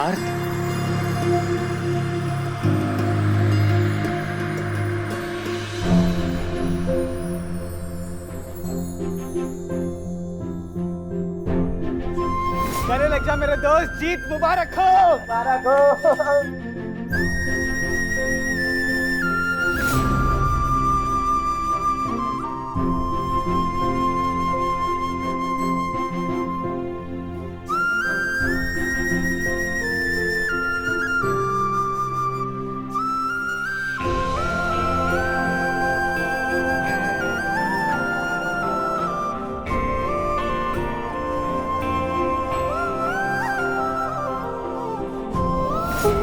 पार्थ, गले लग जा मेरे दोस्त, जीत मुबारक हो। मुबारक हो।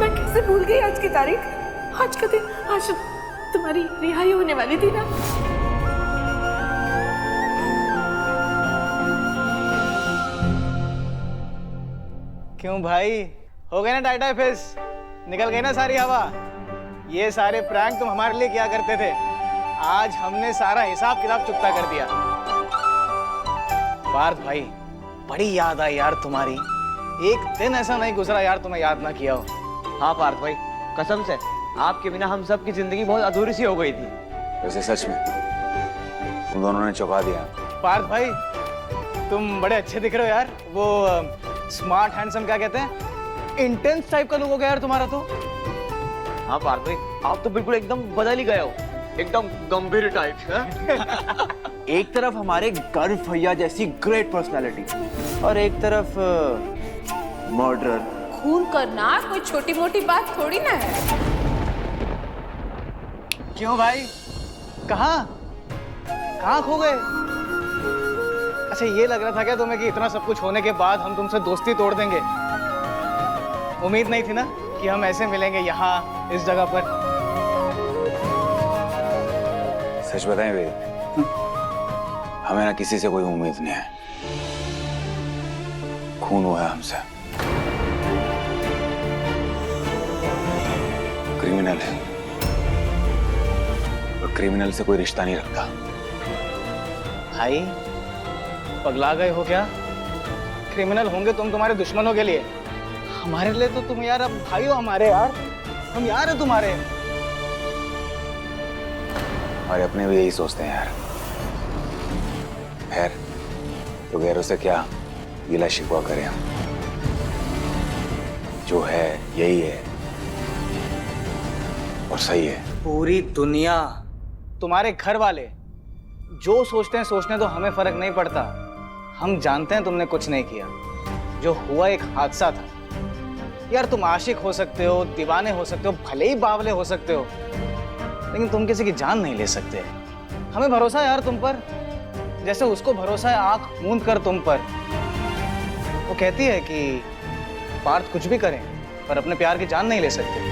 मैं कैसे भूल गई आज की तारीख। आज का दिन, आज तुम्हारी रिहाई होने वाली थी ना। क्यों भाई, हो गए ना टाइटाई फेस, निकल गई ना सारी हवा। ये सारे प्रैंक तुम हमारे लिए किया करते थे, आज हमने सारा हिसाब किताब चुकता कर दिया। पार्थ भाई, बड़ी याद आई यार तुम्हारी, एक दिन ऐसा नहीं गुजरा यार तुम्हें याद ना किया हो। हाँ पार्थ भाई, कसम से आपके बिना हम सब की जिंदगी बहुत अधूरी सी हो गई थी। वैसे सच में तुम दोनों ने चौंका दिया। पार्थ भाई, तुम बड़े अच्छे दिख रहे हो यार। वो स्मार्ट हैंडसम क्या कहते हैं, इंटेंस टाइप का लुक हो गया यार तुम्हारा तो। हाँ पार्थ भाई, आप तो बिल्कुल एकदम बदल ही गए हो, एकदम गंभीर टाइप। एक तरफ हमारे गर्व भैया जैसी ग्रेट पर्सनालिटी और एक तरफ मर्डरर। खून करना कोई छोटी मोटी बात थोड़ी ना है। क्यों भाई, कहाँ कहाँ खो गए? अच्छा, ये लग रहा था क्या तुम्हें कि इतना सब कुछ होने के बाद हम तुमसे दोस्ती तोड़ देंगे? उम्मीद नहीं थी ना कि हम ऐसे मिलेंगे यहाँ इस जगह पर। सच बताएं वेद, हमें ना किसी से कोई उम्मीद नहीं है। खून हुआ है हमसे, क्रिमिनल है और क्रिमिनल से कोई रिश्ता नहीं रखता। भाई पगला गए हो क्या? क्रिमिनल होंगे तुम तुम्हारे दुश्मनों के लिए, हमारे लिए तो तुम यार अब भाई हो हमारे यार, हम यार है तुम्हारे। हमारे अपने भी यही सोचते हैं यार। खैर, तो गैरों से क्या गिला शिकवा करें हम, जो है यही है और सही है। पूरी दुनिया, तुम्हारे घर वाले जो सोचते हैं सोचने तो हमें फर्क नहीं पड़ता। हम जानते हैं तुमने कुछ नहीं किया, जो हुआ एक हादसा था। यार तुम आशिक हो सकते हो, दीवाने हो सकते हो, भले ही बावले हो सकते हो, लेकिन तुम किसी की जान नहीं ले सकते। हमें भरोसा है यार तुम पर, जैसे उसको भरोसा है आंख मूंद कर तुम पर। वो कहती है कि पार्थ कुछ भी करें पर अपने प्यार की जान नहीं ले सकते।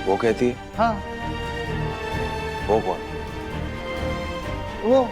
वो कहती है? हाँ, वो कौन? वो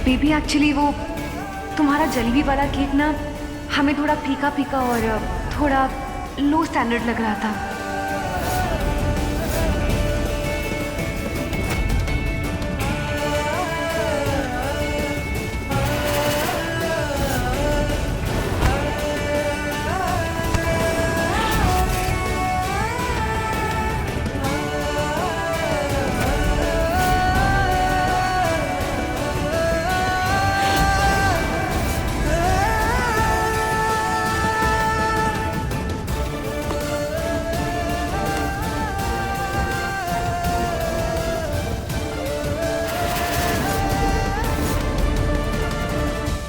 बेबी एक्चुअली वो तुम्हारा जलेबी वाला केक ना हमें थोड़ा फीका फीका और थोड़ा लो स्टैंडर्ड लग रहा था।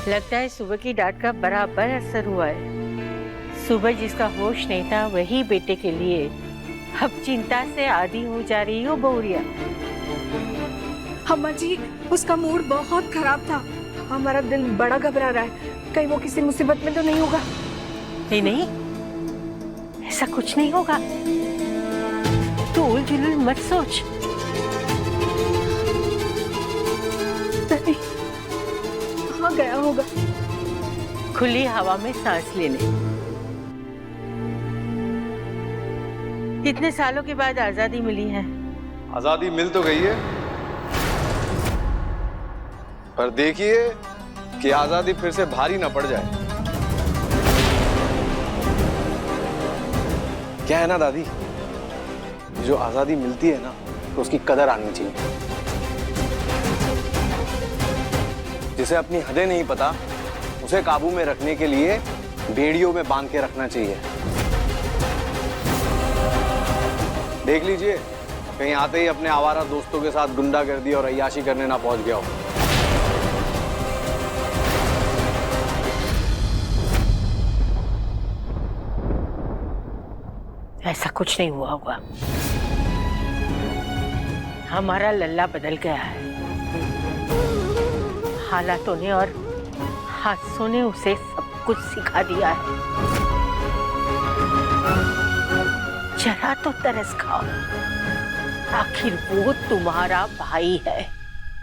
लगता है सुबह की डांट का बराबर असर हुआ है। सुबह जिसका होश नहीं था वही बेटे के लिए अब चिंता से आधी हो जा रही हो बहुरिया। अम्मा जी, उसका मूड बहुत खराब था, हमारा दिल बड़ा घबरा रहा है। कहीं वो किसी मुसीबत में तो नहीं होगा? नहीं नहीं, ऐसा कुछ नहीं होगा। तू उल जुलूल मत सोच। नहीं, कहाँ गया होगा? खुली हवा में सांस लेने। इतने सालों के बाद आजादी मिली है। आजादी मिल तो गई है, पर देखिए कि आजादी फिर से भारी ना पड़ जाए। क्या है ना दादी, जो आजादी मिलती है ना तो उसकी कदर आनी चाहिए। जिसे अपनी हदें नहीं पता उसे काबू में रखने के लिए भेड़ियों में बांध के रखना चाहिए। देख लीजिए कहीं आते ही अपने आवारा दोस्तों के साथ गुंडागर्दी और अय्याशी करने ना पहुंच गया हो। ऐसा कुछ नहीं हुआ होगा। हमारा लल्ला बदल गया है। हालातों ने और हादसों ने उसे सब कुछ सिखा दिया है। जरा तो तरस खाओ, आखिर वो तुम्हारा भाई है।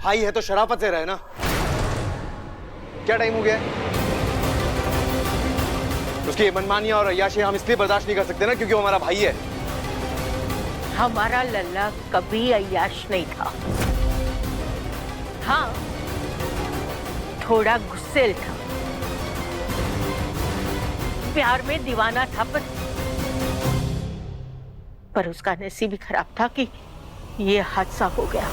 भाई है तो शराफत से रहे ना। क्या टाइम हो गया है? उसकी मनमानियां और अय्याशी हम इसलिए बर्दाश्त नहीं कर सकते ना क्योंकि वो हमारा भाई है। हमारा लल्ला कभी अय्याश नहीं था। हाँ, थोड़ा गुस्सेल था, प्यार में दीवाना था, पर उसका नसीब भी खराब था कि ये हादसा हो गया।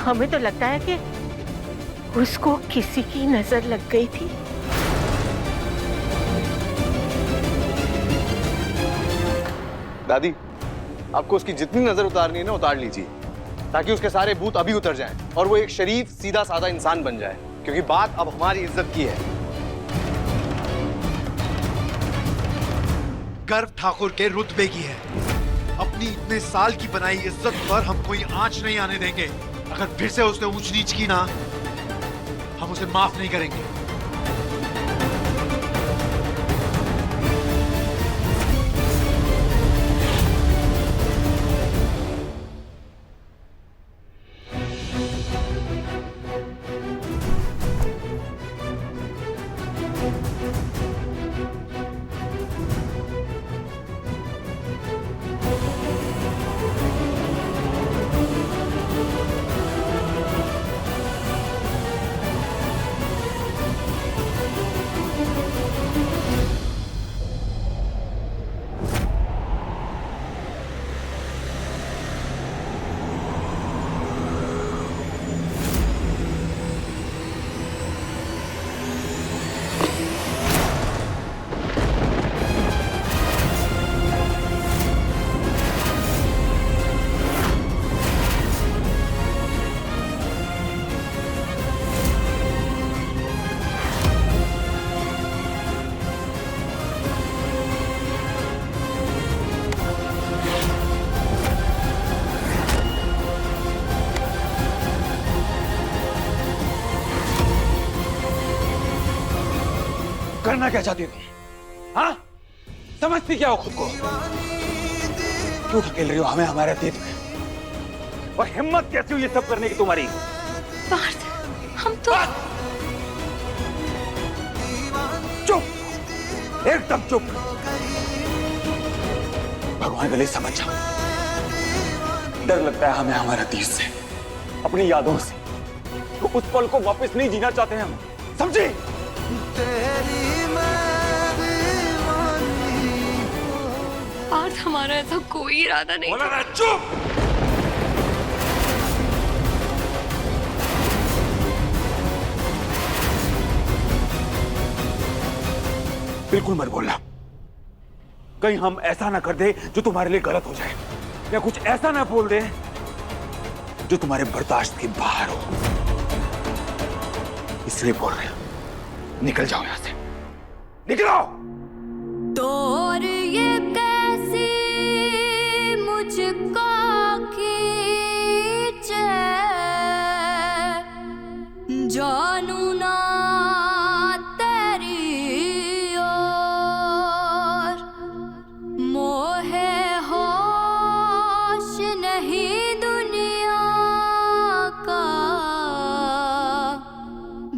हमें तो लगता है कि उसको किसी की नजर लग गई थी। दादी, आपको उसकी जितनी नजर उतारनी है ना उतार लीजिए, ताकि उसके सारे भूत अभी उतर जाएं और वो एक शरीफ सीधा साधा इंसान बन जाए, क्योंकि बात अब हमारी इज्जत की है। गर्व ठाकुर के रुतबे की है। अपनी इतने साल की बनाई इज्जत पर हम कोई आंच नहीं आने देंगे। अगर फिर से उसने ऊंच नीच की ना, हम उसे माफ नहीं करेंगे। करना क्या चाहती थी? हाँ, समझती क्या हो खुद को? क्यों धकेल रही हो हमें हमारे अतीत में? और हिम्मत कैसी हुई ये सब करने की तुम्हारी? पार्थ, हम तो चुप, एकदम चुप। भगवान गले समझ जाओ। डर लगता है हमें हमारे अतीत से, अपनी यादों से। तो उस पल को वापस नहीं जीना चाहते हैं हम, समझे? पार्थ, हमारा ऐसा कोई इरादा नहीं था। ना, चुप। बिल्कुल मत बोलना। कहीं हम ऐसा ना कर दे जो तुम्हारे लिए गलत हो जाए, या कुछ ऐसा ना बोल दे जो तुम्हारे बर्दाश्त के बाहर हो। इसलिए बोल रहे हैं, निकल जाओ यहां से, निकलो। तो और ये कैसी जानू ना तेरी ओर मोहे होश नहीं दुनिया का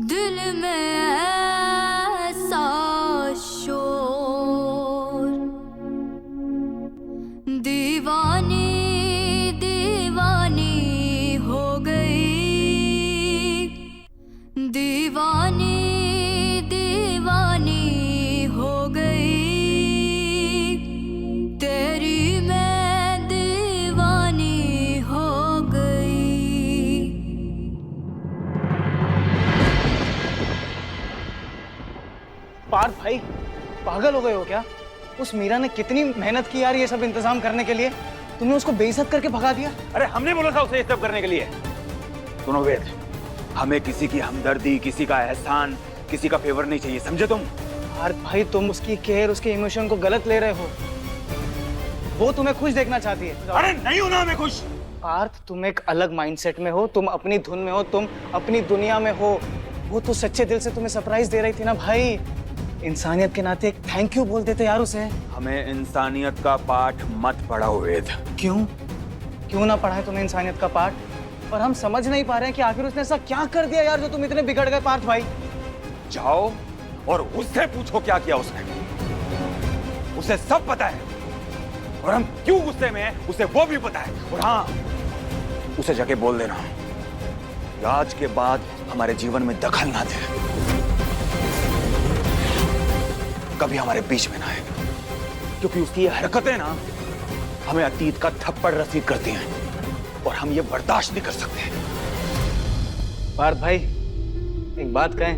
दिल में ऐसा शोर दीवानी दीवानी हो गई दीवानी दीवानी हो गई तेरी मैं दीवानी हो गई। पार्थ भाई पागल हो गए हो क्या? उस मीरा ने कितनी मेहनत की यार ये सब इंतजाम करने के लिए, तुमने उसको बेइज्जत करके भगा दिया। अरे हमने बोला था उसे ये सब करने के लिए। सुनो वेद, हमें किसी की हमदर्दी, किसी का एहसान, किसी का फेवर नहीं चाहिए, समझे तुम? पार्थ भाई तुम उसकी केयर, उसके इमोशन को गलत ले रहे हो। वो तुम्हें खुश देखना चाहती है। अरे नहीं होना हमें खुश। पार्थ तुम एक अलग माइंडसेट में हो, तुम अपनी धुन में हो, तुम अपनी दुनिया में हो। वो तो सच्चे दिल से तुम्हें सरप्राइज दे रही थी ना भाई। इंसानियत के नाते एक थैंक यू बोल देते यार उसे। हमें इंसानियत का पाठ मत पढ़ाओ वेद। क्यों क्यों ना पढ़ाए तुम्हें इंसानियत का पाठ? पर हम समझ नहीं पा रहे हैं कि आखिर उसने ऐसा क्या कर दिया यार जो तुम इतने बिगड़ गए पार्थ भाई। जाओ और उससे पूछो क्या किया उसने। उसे सब पता है और हम क्यों गुस्से में हैं उसे वो भी पता है। और हाँ, उसे जाके बोल देना कि आज के बाद हमारे जीवन में दखल ना दे, कभी हमारे बीच में ना आए, क्योंकि उसकी ये हरकतें ना हमें अतीत का थप्पड़ रसीद करती हैं और हम ये बर्दाश्त नहीं कर सकते। पार्थ भाई एक बात कहें,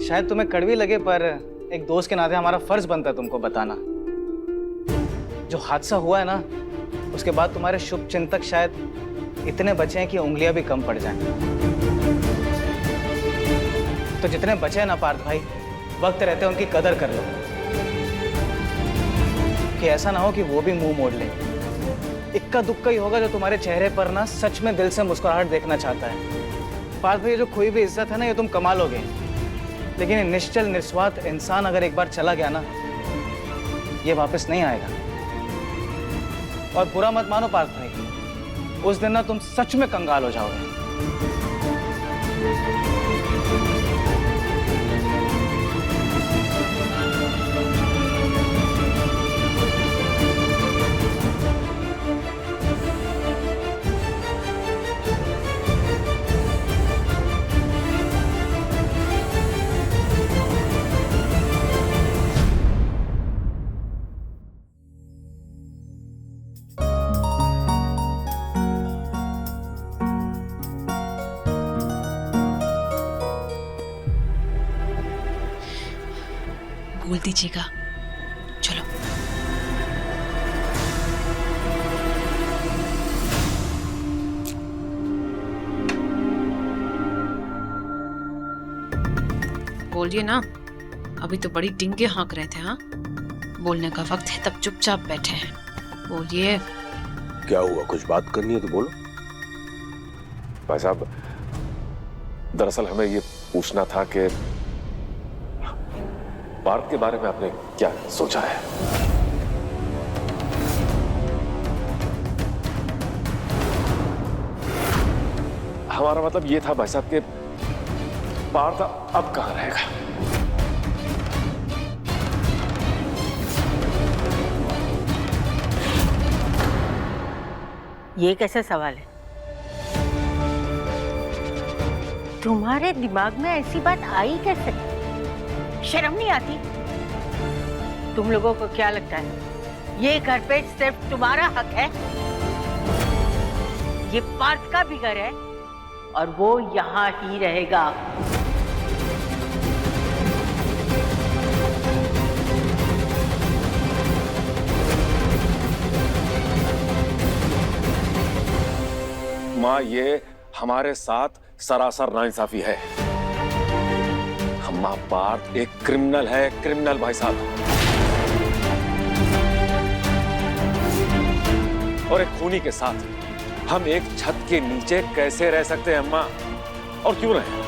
शायद तुम्हें कड़वी लगे पर एक दोस्त के नाते हमारा फर्ज बनता है तुमको बताना। जो हादसा हुआ है ना, उसके बाद तुम्हारे शुभ चिंतक शायद इतने बचे हैं कि उंगलियां भी कम पड़ जाएं। तो जितने बचे हैं ना पार्थ भाई, वक्त रहते उनकी कदर कर लो, कि ऐसा ना हो कि वो भी मुंह मोड़ ले। इक्का दुक्का ही होगा जो तुम्हारे चेहरे पर ना सच में दिल से मुस्कुराहट देखना चाहता है। पार्थ भाई जो खोई हुई इज्जत है ना, ये तुम कमा लोगे, लेकिन ये निश्चल निस्वार्थ इंसान अगर एक बार चला गया ना, ये वापस नहीं आएगा। और बुरा मत मानो पार्थ भाई, उस दिन ना तुम सच में कंगाल हो जाओगे। बोल दीजिएगा। चलो बोलिए ना, अभी तो बड़ी डिंगे हाँक रहे थे। हाँ, बोलने का वक्त है तब चुपचाप बैठे हैं, बोलिए। क्या हुआ, कुछ बात करनी है तो बोलो। भाई साहब, दरअसल हमें ये पूछना था कि पार्थ के बारे में आपने क्या सोचा है? हमारा मतलब ये था भाई साहब कि पार्थ अब कहां रहेगा? ये कैसा सवाल है? तुम्हारे दिमाग में ऐसी बात आई कैसे? शर्म नहीं आती? तुम लोगों को क्या लगता है ये घर पे सिर्फ तुम्हारा हक है? ये पार्थ का भी घर है और वो यहाँ ही रहेगा। माँ, ये हमारे साथ सरासर नाइंसाफी है। अम्मा, पार्थ एक क्रिमिनल है, क्रिमिनल भाई साहब। और एक खूनी के साथ हम एक छत के नीचे कैसे रह सकते हैं अम्मा? और क्यों रहे?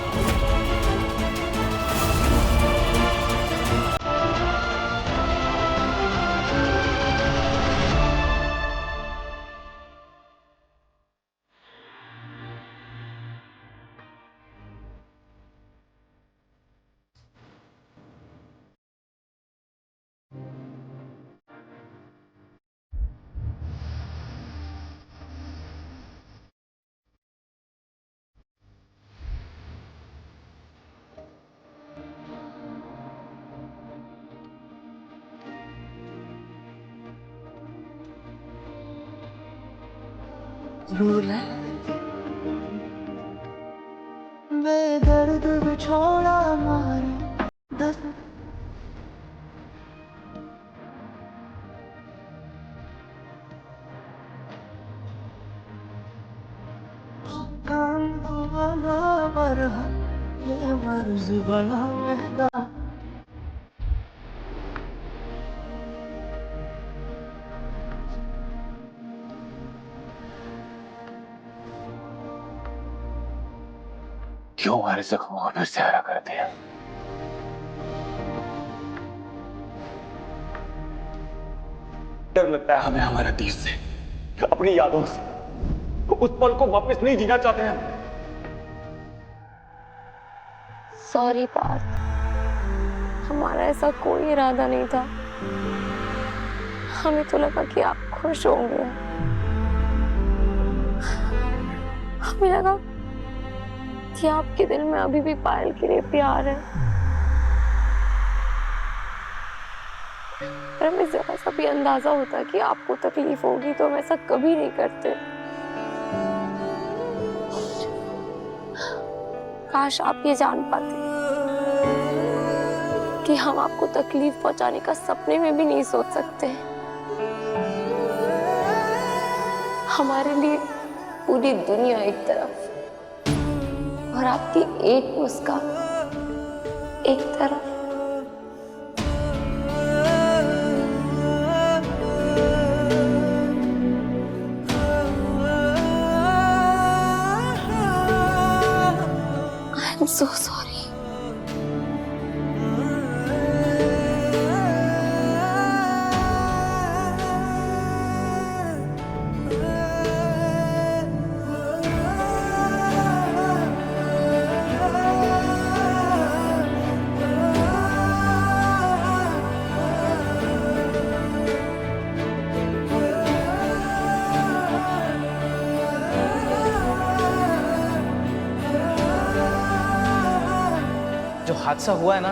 बेदर्द बिछोड़ा मारे दस मर्ज बड़ा महंगा क्यों हमारे जख्मों को फिर से हरा कर दिया? डर लगता है हमें हमारे अतीत से, अपनी यादों से। उस पल को वापस नहीं जीना चाहते हैं। सॉरी पार्थ, हमारा ऐसा कोई इरादा नहीं था। हमें तो लगा कि आप खुश होंगे। हमें लगा कि आपके दिल में अभी भी पायल के लिए प्यार है, पर हमें जरा सा भी अंदाजा होता कि आपको तकलीफ होगी तो हम ऐसा कभी नहीं करते। काश आप ये जान पाते कि हम आपको तकलीफ पहुंचाने का सपने में भी नहीं सोच सकते। हमारे लिए पूरी दुनिया एक तरफ और आपकी एक मुस्कान एक तरफ। I'm so sorry. जो हादसा हुआ है ना,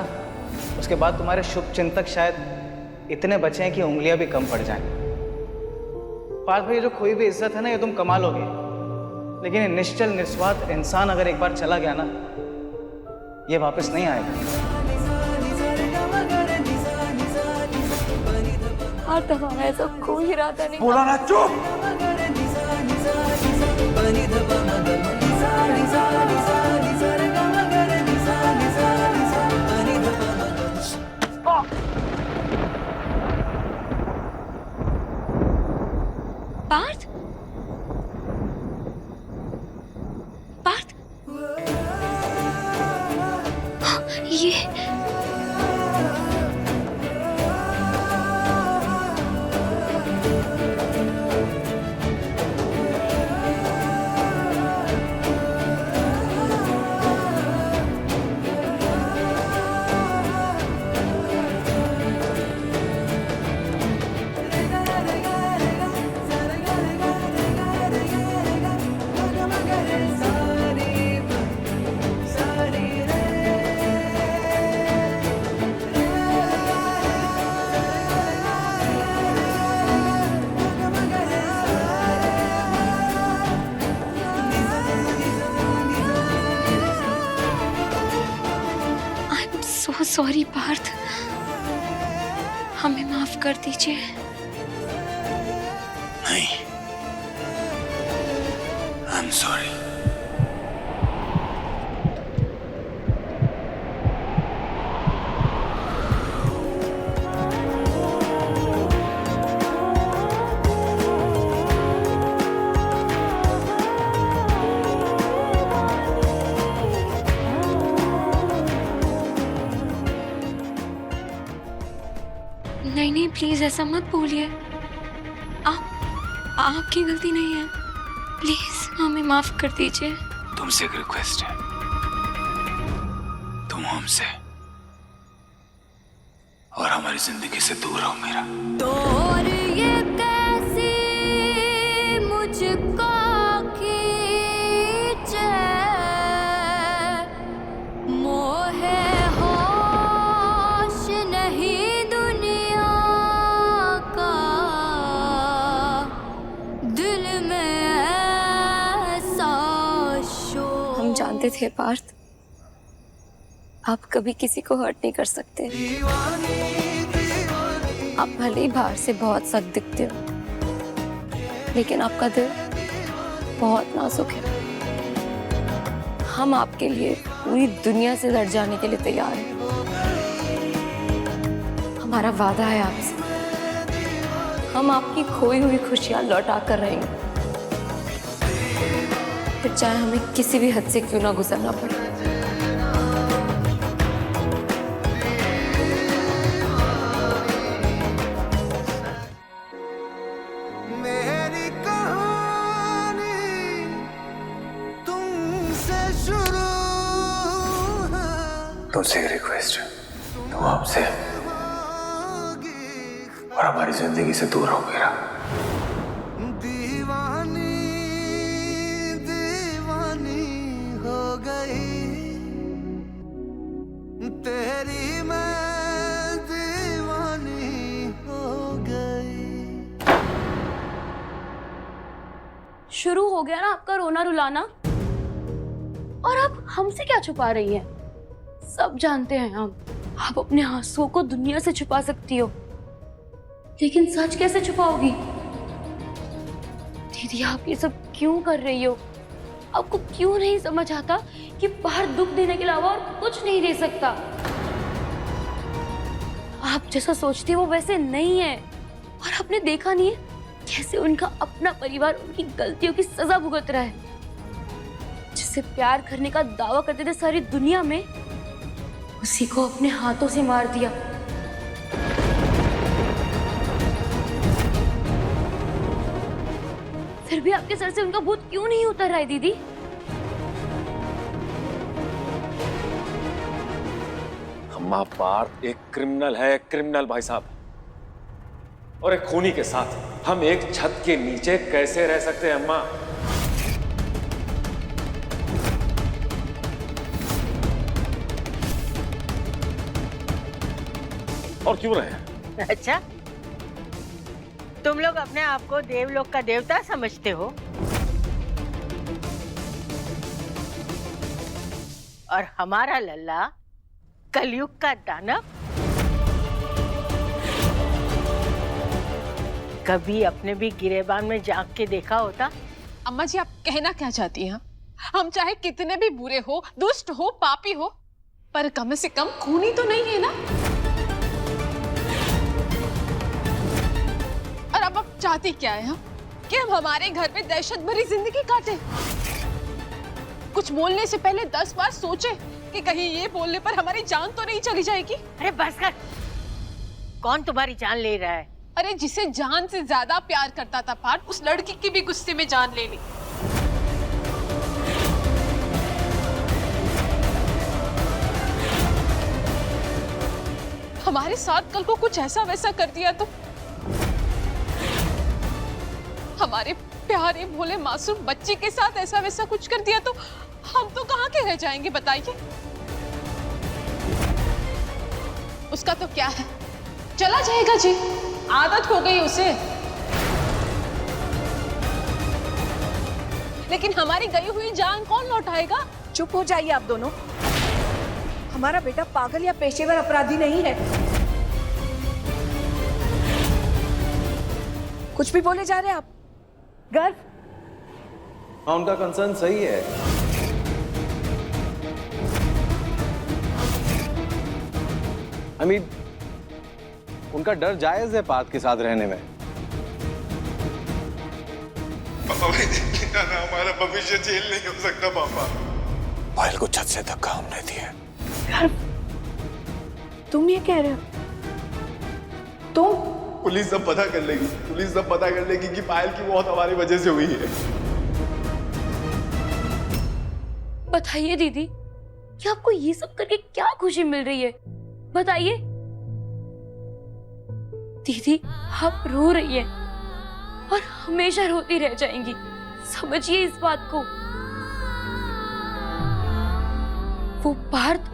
उसके बाद तुम्हारे शुभ चिंतक शायद इतने बचे हैं कि उंगलियां भी कम पड़ जाएं। पार्थ भाई, जो खोई हुई इज्जत है ना, ये तुम कमा लोगे, लेकिन ये निश्चल निस्वार्थ इंसान अगर एक बार चला गया ना, ये वापस नहीं आएगा। पार्थ, हमारा ऐसा कोई इरादा नहीं। बोला ना, चुप। पार्थ, पार्थ, ये सॉरी पार्थ, हमें माफ कर दीजिए। नहीं, आई एम सॉरी। नहीं, प्लीज ऐसा मत बोलिए। आपकी गलती नहीं है, प्लीज हमें माफ कर दीजिए। तुमसे एक रिक्वेस्ट है, तुम हमसे और हमारी जिंदगी से दूर रहो मेरा। तो और ये कैसी मुझको खींचे मोहे होश नहीं दुनिया का दिल में ऐसा शोर। हम जानते थे पार्थ, आप कभी किसी को हर्ट नहीं कर सकते। आप भले ही बाहर से बहुत सख्त दिखते हो, लेकिन आपका दिल बहुत नाजुक है। हम आपके लिए पूरी दुनिया से लड़ जाने के लिए तैयार हैं। हमारा वादा है आपसे, हम आपकी खोई हुई खुशियां लौटा कर रहेंगे, फिर चाहे हमें किसी भी हद से क्यों ना गुजरना पड़े। मेरी कहानी तुमसे शुरू तुमसे एक रिक्वेस्ट है, तुम हमसे और हमारी जिंदगी से दूर रहो मेरा। दीवानी दीवानी हो गई तेरी मैं दीवानी हो गई। शुरू हो गया ना आपका रोना रुलाना, और आप हमसे क्या छुपा रही हैं? सब जानते हैं हम, आप अपने आंसुओं को दुनिया से छुपा सकती हो, लेकिन सच कैसे छुपाओगी? दीदी आप ये सब क्यों कर रही हो? आपको क्यों नहीं समझ आता कि बाहर दुख देने के अलावा और कुछ नहीं दे सकता? आप जैसा सोचती हो वो वैसे नहीं है, और आपने देखा नहीं है कैसे उनका अपना परिवार उनकी गलतियों की सजा भुगत रहा है। जिसे प्यार करने का दावा करते थे सारी दुनिया में, उसी को अपने हाथों से मार दिया। फिर भी आपके सर से उनका भूत क्यों नहीं उतर रहा है दीदी? अम्मा, पार्थ एक क्रिमिनल है, क्रिमिनल भाई साहब, और एक खूनी के साथ हम एक छत के नीचे कैसे रह सकते हैं अम्मा? और क्यों रहे? अच्छा, तुम लोग अपने आप को देवलोक का देवता समझते हो, और हमारा लल्ला कलयुग का दानव। कभी अपने भी गिरेबान में झांक के देखा होता? अम्मा जी, आप कहना क्या चाहती हैं? हम चाहे कितने भी बुरे हो, दुष्ट हो, पापी हो, पर कम से कम खूनी तो नहीं है ना। और अब आप चाहती क्या है हम? कि हम हमारे घर में दहशत भरी जिंदगी काटे? कुछ बोलने से पहले 10 बार सोचे कि कहीं ये बोलने पर हमारी जान तो नहीं चली जाएगी। अरे बस कर, कौन तुम्हारी जान ले रहा है? अरे जिसे जान से ज्यादा प्यार करता था पार्थ, उस लड़की की भी गुस्से में जान ले ली। हमारे साथ कल को कुछ ऐसा वैसा कर दिया तो हमारे प्यारे भोले मासूम बच्चे के साथ ऐसा वैसा कुछ कर दिया तो हम तो कहाँ के रह जाएंगे बताइए। उसका तो क्या है, चला जाएगा जी, आदत हो गई उसे। लेकिन हमारी गई हुई जान कौन लौटाएगा? चुप हो जाइए आप दोनों। हमारा बेटा पागल या पेशेवर अपराधी नहीं है। कुछ भी बोले जा रहे हैं आप। गर्व, हाँ, उनका कंसर्न सही है। I mean, उनका डर जायज है पार्थ के साथ रहने में। पापा हमारा भविष्य जेल नहीं हो सकता पापा। पायल को छत से धक्का हमने दिया। तुम ये कह रहे हो? तुम? पुलिस सब पता कर लेगी, पुलिस सब पता कर लेगी कि पायल की मौत हमारी वजह से हुई है। बताइए दीदी, कि आपको ये सब करके क्या खुशी मिल रही है? बताइए दीदी, आप रो रही हैं और हमेशा रोती रह जाएंगी, समझिए इस बात को। वो पार्थ,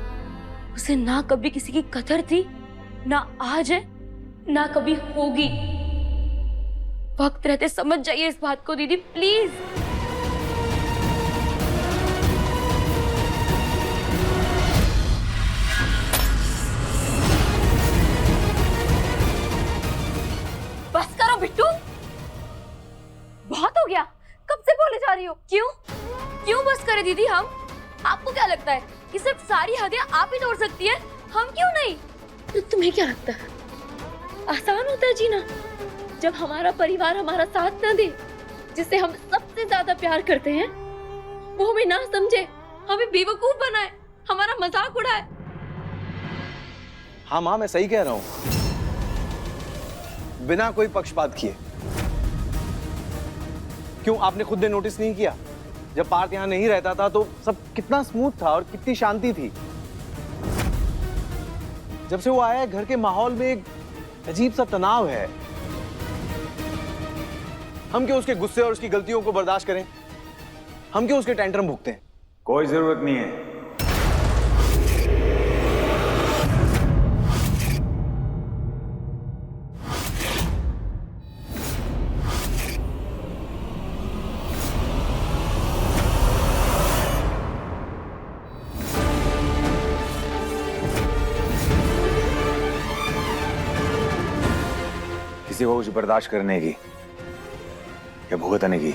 उसे ना कभी किसी की कदर थी, ना आज है, ना कभी होगी। वक्त रहते समझ जाइए इस बात को दीदी, प्लीज। बस करो बिट्टू, बहुत हो गया। कब से बोले जा रही हो? क्यों बस करे दीदी हम? आपको क्या लगता है कि सिर्फ सारी हदें आप ही तोड़ सकती है, हम क्यों नहीं? तो तुम्हें क्या लगता है आसान होता है जीना, जब हमारा परिवार हमारा साथ न दे, जिसे हम सबसे ज्यादा प्यार करते हैं, वो हमें ना समझे, हमें बेवकूफ बनाए, हमारा मजाक उड़ाए? हाँ माँ, मैं सही कह रहा हूँ, बिना कोई पक्षपात किए। क्यों, आपने खुद ने नोटिस नहीं किया? जब पार्थ यहाँ नहीं रहता था तो सब कितना स्मूथ था और कितनी शांति थी। जब से वो आया है, घर के माहौल में एक अजीब सा तनाव है। हम क्यों उसके गुस्से और उसकी गलतियों को बर्दाश्त करें? हम क्यों उसके टेंट्रम भुगते हैं? कोई जरूरत नहीं है। किसी को कुछ बर्दाश्त करने की या भुगतने की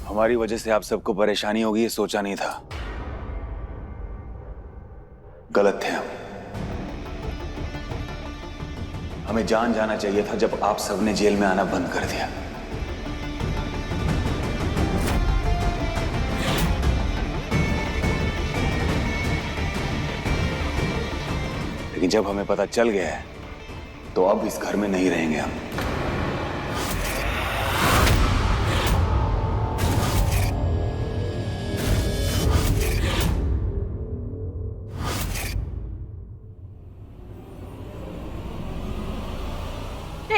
हमारी वजह से आप सबको परेशानी होगी, ये सोचा नहीं था। गलत थे हम। हमें जान जाना चाहिए था जब आप सबने जेल में आना बंद कर दिया। लेकिन जब हमें पता चल गया है तो अब इस घर में नहीं रहेंगे हम।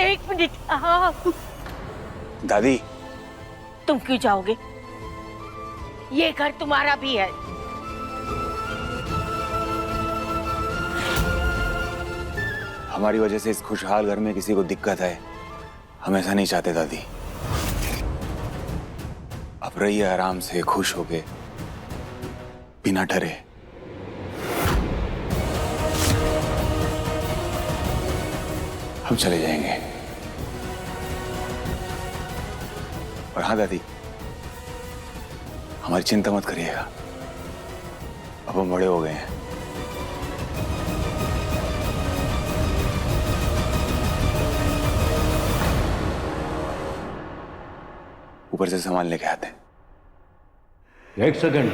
एक मिनट। हाँ। दादी, तुम क्यों जाओगे? ये घर तुम्हारा भी है। हमारी वजह से इस खुशहाल घर में किसी को दिक्कत है, हम ऐसा नहीं चाहते दादी। अब रहिए आराम से, खुश होके, बिना डरे। हम चले जाएंगे। और हाँ दादी, हमारी चिंता मत करिएगा, अब हम बड़े हो गए हैं। ऊपर से सामान लेके आते हैं। एक सेकंड।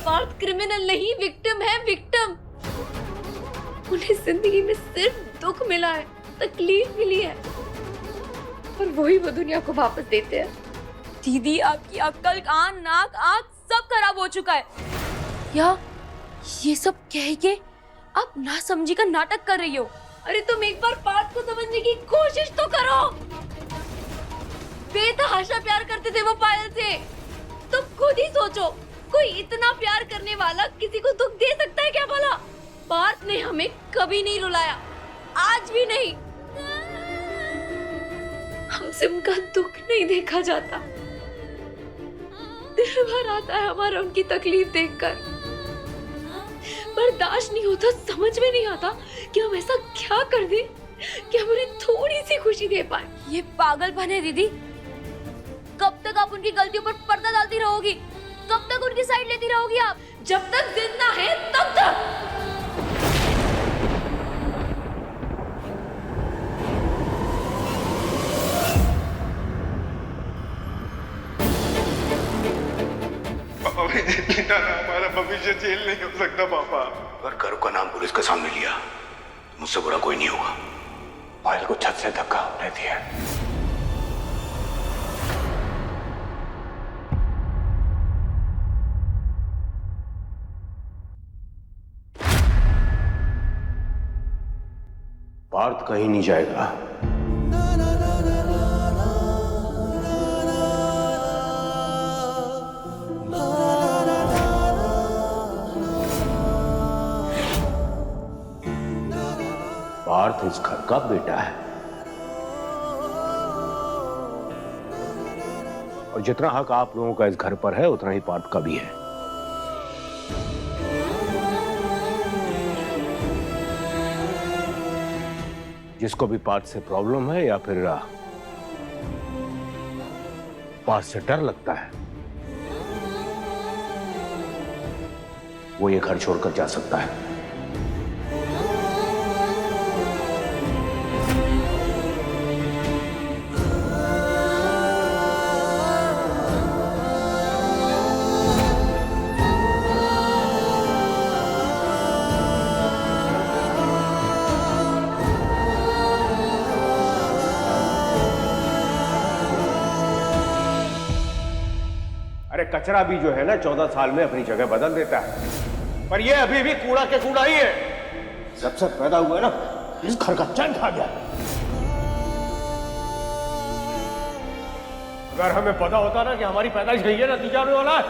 पार्थ क्रिमिनल नहीं, विक्टिम है, विक्टिम। उन्हें जिंदगी में सिर्फ दुख मिला है, तकलीफ मिली है, और वही वो दुनिया को वापस देते हैं। दीदी, आपकी अक्ल, कान, नाक, आंख सब खराब हो चुका है। या ये सब कह के आप नासमझी का नाटक कर रही हो? अरे तुम एक बार बात को समझने की कोशिश तो करो। बेतहाशा प्यार करते थे वो पायल से। तुम खुद ही सोचो, कोई इतना प्यार करने वाला किसी को दुख दे सकता है क्या भला? पार्थ ने हमें कभी नहीं रुलाया, आज भी नहीं। हमसे उनका दुख नहीं देखा जाता। दिल भर आता है हमारा उनकी तकलीफ देखकर। बर्दाश्त नहीं होता, समझ में नहीं आता कि हम ऐसा क्या कर दें कि हम उन्हें थोड़ी सी खुशी दे पाए। ये पागलपन है दीदी। कब तक आप उनकी गलतियों पर पर्दा डालती रहोगी? कब तक उनकी साइड लेती रहोगी आप? जब तक जिंदा है तब तक। हमारा भविष्य जेल नहीं हो सकता पापा। अगर करू का नाम पुलिस के सामने लिया तो मुझसे बुरा कोई नहीं होगा। पायल को छत से धक्का होने दिया। पार्थ कहीं नहीं जाएगा। पार्थ इस घर का बेटा है और जितना हक आप लोगों का इस घर पर है उतना ही पार्थ का भी है। जिसको भी पार्थ से प्रॉब्लम है या फिर पार्थ से डर लगता है वो ये घर छोड़कर जा सकता है। अरे कचरा भी जो है ना 14 साल में अपनी जगह बदल देता है, पर ये अभी भी कूड़ा के कूड़ा ही है। जब से पैदा हुआ है ना इस घर का चैन खा गया। अगर हमें पता होता ना कि हमारी पैदाइश गई है, नतीजा होने वाला है,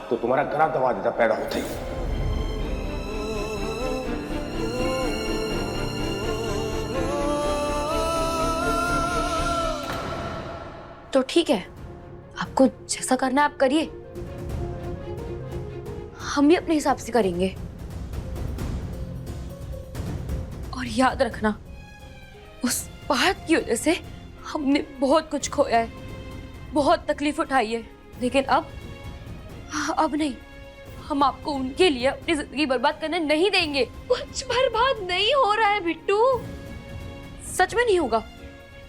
तो तुम्हारा गला दबा देता पैदा होते ही। तो ठीक है, आपको जैसा करना है आप करिए, हम भी अपने हिसाब से करेंगे। और याद रखना, उस बात की वजह से हमने बहुत कुछ खोया है, बहुत तकलीफ उठाई है, लेकिन अब नहीं। हम आपको उनके लिए अपनी जिंदगी बर्बाद करने नहीं देंगे। कुछ बर्बाद नहीं हो रहा है बिट्टू, सच में नहीं होगा,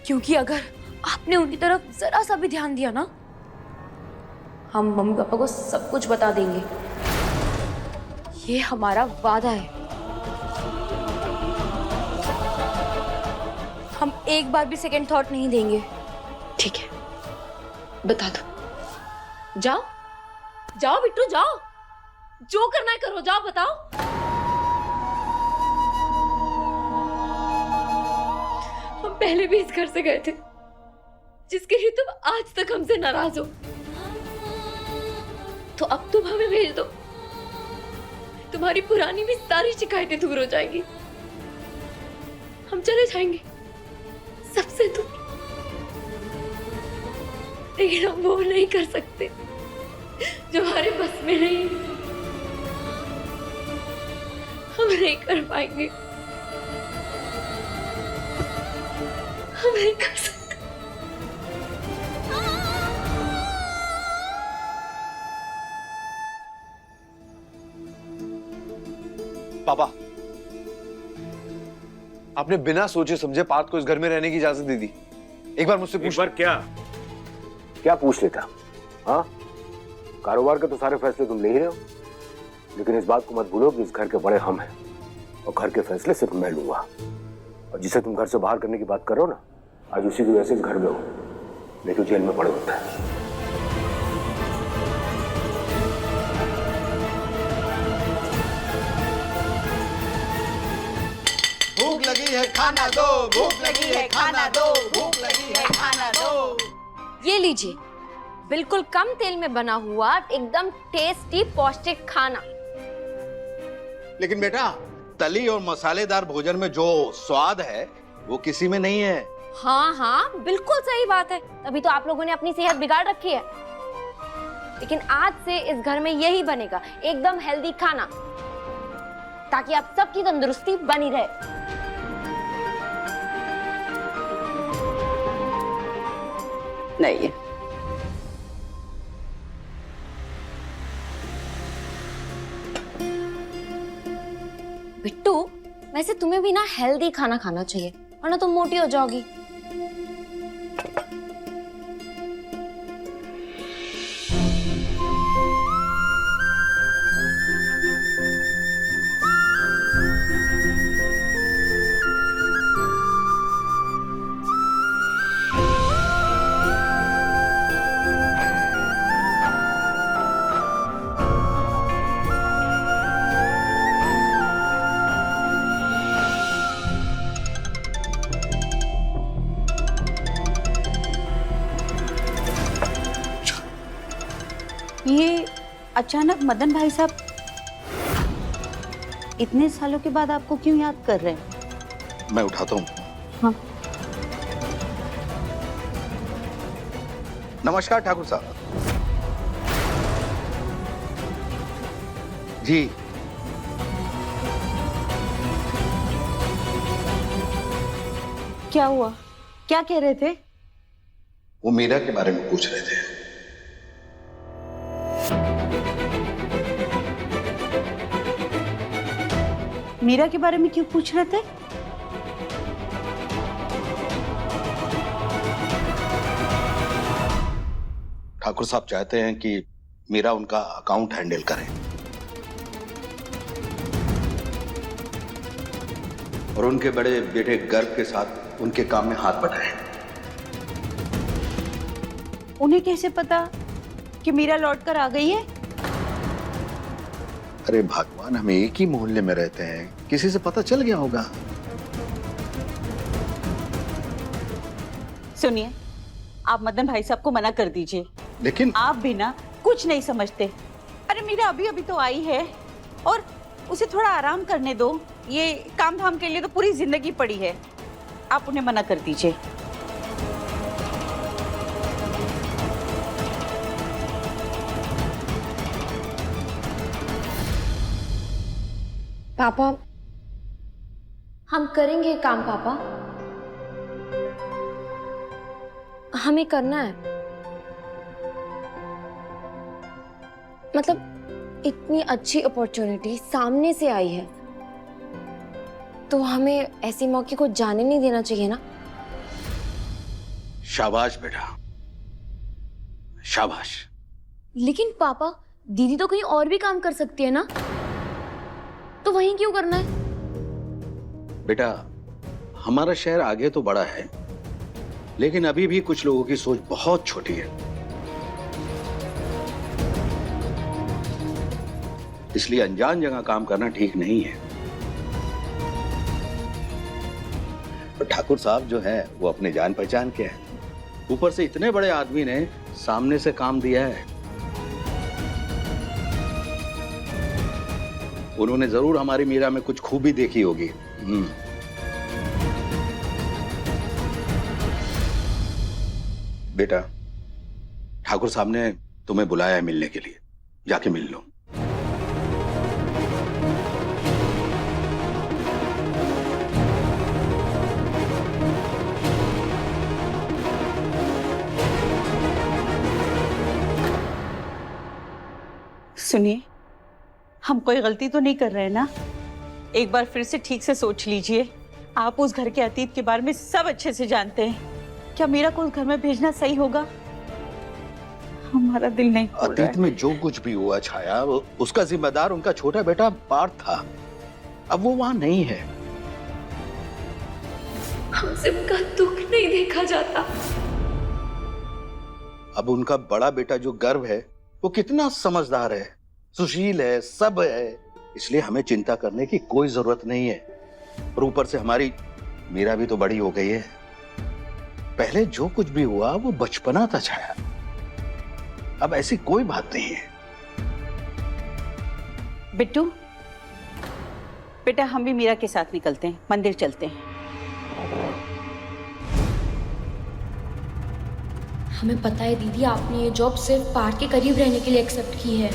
क्योंकि अगर आपने उनकी तरफ जरा सा भी ध्यान दिया ना, हम मम्मी पापा को सब कुछ बता देंगे। ये हमारा वादा है। हम एक बार भी सेकंड थॉट नहीं देंगे। ठीक है, बता दो। जाओ जाओ बिट्टू, जाओ, जो करना है करो, जाओ बताओ। हम पहले भी इस घर से गए थे, जिसके लिए तुम आज तक हमसे नाराज हो, तो अब तुम हमें भेज दो। तुम्हारी पुरानी भी सारी शिकायतें दूर हो जाएंगी। हम चले जाएंगे सबसे दूर, लेकिन हम वो नहीं कर सकते जो हमारे बस में नहीं। हम नहीं कर पाएंगे, हम नहीं कर सकते। पापा, आपने बिना सोचे समझे पार्थ को इस घर में रहने की इजाजत दे दी। एक बार मुझसे पूछ। क्या पूछ लेता? हाँ, कारोबार के तो सारे फैसले तुम ले ही रहे हो, लेकिन इस बात को मत भूलो कि इस घर के बड़े हम हैं और घर के फैसले सिर्फ मैं लूंगा। और जिसे तुम घर से बाहर करने की बात कर रहे हो ना, आज उसी की वजह से इस घर में हो, नहीं तो जेल में पड़े होता है। भूख लगी है खाना दो, भूख लगी है खाना दो, भूख लगी है खाना दो। ये लीजिए, बिल्कुल कम तेल में बना हुआ एकदम टेस्टी पौष्टिक खाना। लेकिन बेटा, तली और मसालेदार भोजन में जो स्वाद है वो किसी में नहीं है। हाँ हाँ, बिल्कुल सही बात है, तभी तो आप लोगों ने अपनी सेहत बिगाड़ रखी है। लेकिन आज से इस घर में यही बनेगा, एकदम हेल्दी खाना, ताकि आप सबकी तंदुरुस्ती बनी रहे। नहीं, वैसे तुम्हें भी ना हेल्दी खाना खाना चाहिए, वरना तुम मोटी हो जाओगी। ये अचानक मदन भाई साहब इतने सालों के बाद आपको क्यों याद कर रहे हैं? मैं उठाता हूँ। हाँ। नमस्कार ठाकुर साहब जी। क्या हुआ? क्या कह रहे थे? वो मीरा के बारे में पूछ रहे थे। मीरा के बारे में क्यों पूछ रहे थे? ठाकुर साहब चाहते हैं कि मीरा उनका अकाउंट हैंडल करे और उनके बड़े बेटे गर्व के साथ उनके काम में हाथ बटाए। उन्हें कैसे पता कि मीरा लौटकर आ गई है? अरे भगवान, हम एक ही मोहल्ले में रहते हैं, किसी से पता चल गया होगा। सुनिए, आप मदन भाई साहब को मना कर दीजिए। लेकिन आप भी ना कुछ नहीं समझते। अरे मीरा अभी अभी तो आई है और उसे थोड़ा आराम करने दो। ये काम धाम के लिए तो पूरी जिंदगी पड़ी है। आप उन्हें मना कर दीजिए। पापा, हम करेंगे काम पापा, हमें करना है। मतलब इतनी अच्छी अपॉर्चुनिटी सामने से आई है तो हमें ऐसे मौके को जाने नहीं देना चाहिए ना। शाबाश बेटा, शाबाश। लेकिन पापा, दीदी तो कहीं और भी काम कर सकती है ना, तो वहीं क्यों करना है? बेटा, हमारा शहर आगे तो बड़ा है, लेकिन अभी भी कुछ लोगों की सोच बहुत छोटी है। इसलिए अनजान जगह काम करना ठीक नहीं है। और ठाकुर साहब जो है वो अपने जान पहचान के हैं, ऊपर से इतने बड़े आदमी ने सामने से काम दिया है। उन्होंने जरूर हमारी मीरा में कुछ खूबी देखी होगी। बेटा, ठाकुर साहब ने तुम्हें बुलाया है मिलने के लिए, जाके मिल लो। सुनिए, हम कोई गलती तो नहीं कर रहे हैं ना? एक बार फिर से ठीक से सोच लीजिए। आप उस घर के अतीत के बारे में सब अच्छे से जानते हैं। क्या मीरा को उस घर में भेजना सही होगा? हमारा दिल नहीं खोल रहा है। अतीत में जो कुछ भी हुआ छाया, उसका जिम्मेदार उनका छोटा बेटा पार्थ था। अब वो वहां नहीं है। हमसे उनका दुख नहीं देखा जाता। अब उनका बड़ा बेटा जो गर्व है वो कितना समझदार है, सुशील है, सब है। इसलिए हमें चिंता करने की कोई जरूरत नहीं है। और ऊपर से हमारी मीरा भी तो बड़ी हो गई है। पहले जो कुछ भी हुआ वो बचपना था छाया, अब ऐसी कोई बात नहीं है। बिट्टू, बेटा हम भी मीरा के साथ निकलते हैं, मंदिर चलते हैं। हमें पता है दीदी, आपने ये जॉब सिर्फ पार्थ के करीब रहने के लिए एक्सेप्ट की है।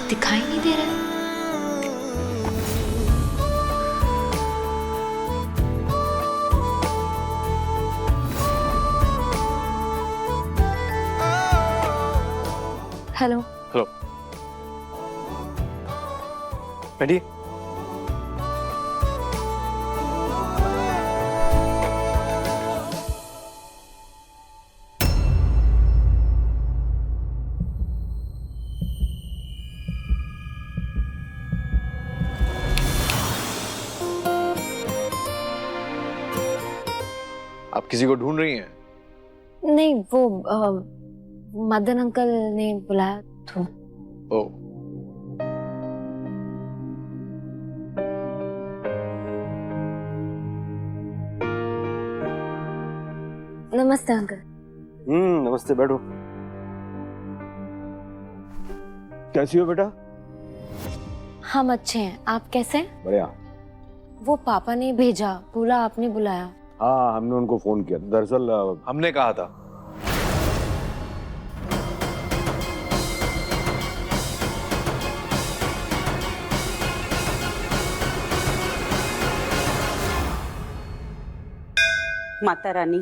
दिखाई नहीं दे रहा है। हेलो। हेलो बैठिए। आप किसी को ढूंढ रही हैं? नहीं, वो मदन अंकल ने बुलाया तो। ओ, नमस्ते अंकल। नमस्ते, बैठो। कैसी हो बेटा? हम अच्छे हैं, आप कैसे हैं? बढ़िया। वो पापा ने भेजा, बोला आपने बुलाया। हाँ, हमने उनको फोन किया। दरअसल हमने कहा था। माता रानी,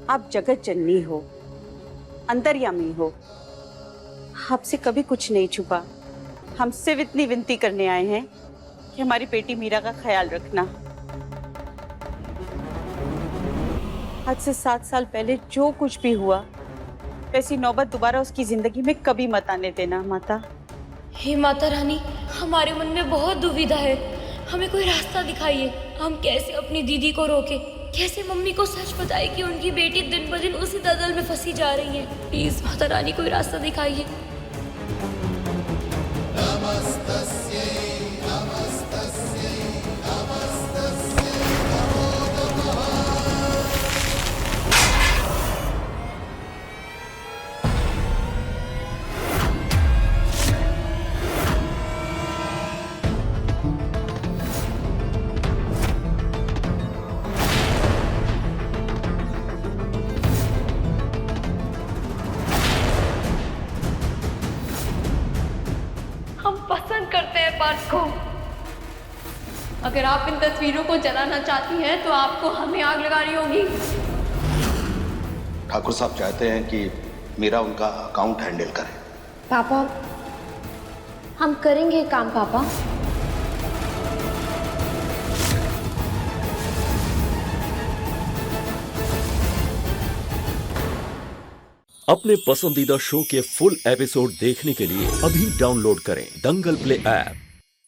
आप जगत जननी हो, अंतर्यामी हो, आपसे कभी कुछ नहीं छुपा। हम सिर्फ इतनी विनती करने आए हैं कि हमारी बेटी मीरा का ख्याल रखना। आज से 7 साल पहले जो कुछ भी हुआ, वैसी नौबत दोबारा उसकी जिंदगी में कभी मत आने देना माता। हे माता रानी, हमारे मन में बहुत दुविधा है, हमें कोई रास्ता दिखाइए। हम कैसे अपनी दीदी को रोके, कैसे मम्मी को सच बताए कि उनकी बेटी दिन ब दिन उसी दलदल में फंसी जा रही है। प्लीज माता रानी, कोई रास्ता दिखाइए। पार्थ को। अगर आप इन तस्वीरों को जलाना चाहती हैं तो आपको हमें आग लगानी होगी। ठाकुर साहब चाहते हैं कि मीरा उनका अकाउंट हैंडल करे। पापा, हम करेंगे काम पापा। अपने पसंदीदा शो के फुल एपिसोड देखने के लिए अभी डाउनलोड करें दंगल प्ले ऐप।